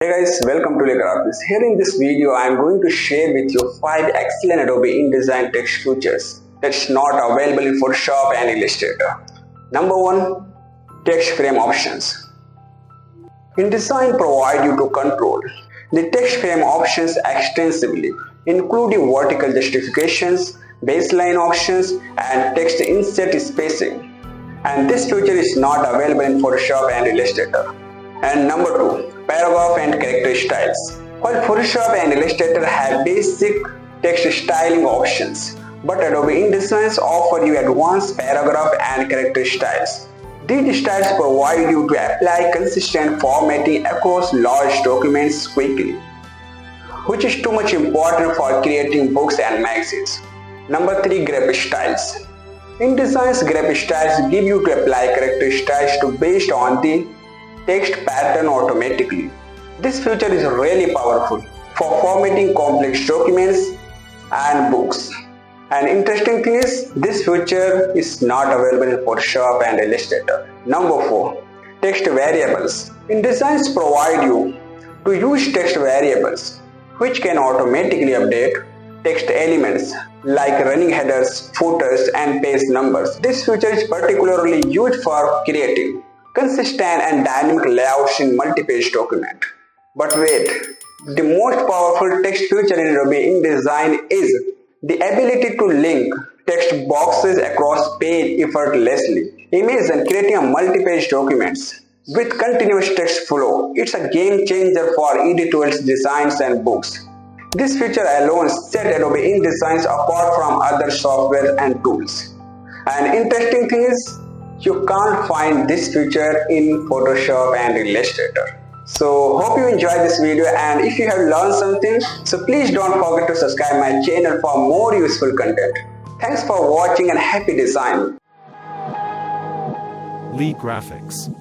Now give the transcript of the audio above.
Hey guys, welcome to Grabage. Here in this video, I am going to share with you 5 excellent Adobe InDesign text features that's not available in Photoshop and Illustrator. Number 1. Text frame options. InDesign provides you to control the text frame options extensively, including vertical justifications, baseline options, and text insert spacing. And this feature is not available in Photoshop and Illustrator. And number 2. Paragraph and character styles. While Photoshop and Illustrator have basic text styling options, but Adobe InDesign offer you advanced paragraph and character styles. These styles provide you to apply consistent formatting across large documents quickly, which is too much important for creating books and magazines. Number 3. Grabage Styles. InDesign's Grabage Styles give you to apply character styles to based on the text pattern automatically. This feature is really powerful for formatting complex documents and books. And interesting thing is, this feature is not available in Photoshop and Illustrator. Number 4. Text variables. InDesign provide you to use text variables, which can automatically update text elements like running headers, footers, and page numbers. This feature is particularly used for creating consistent and dynamic layouts in multi-page document. But wait, the most powerful text feature in Adobe InDesign is the ability to link text boxes across page effortlessly. Imagine creating a multi-page documents with continuous text flow. It's a game changer for editorials, designs, and books. This feature alone sets Adobe InDesign apart from other software and tools. And interesting thing is, you can't find this feature in Photoshop and Illustrator. So hope you enjoyed this video, and if you have learned something, so please don't forget to subscribe my channel for more useful content. Thanks for watching and happy design. Lee Graphics.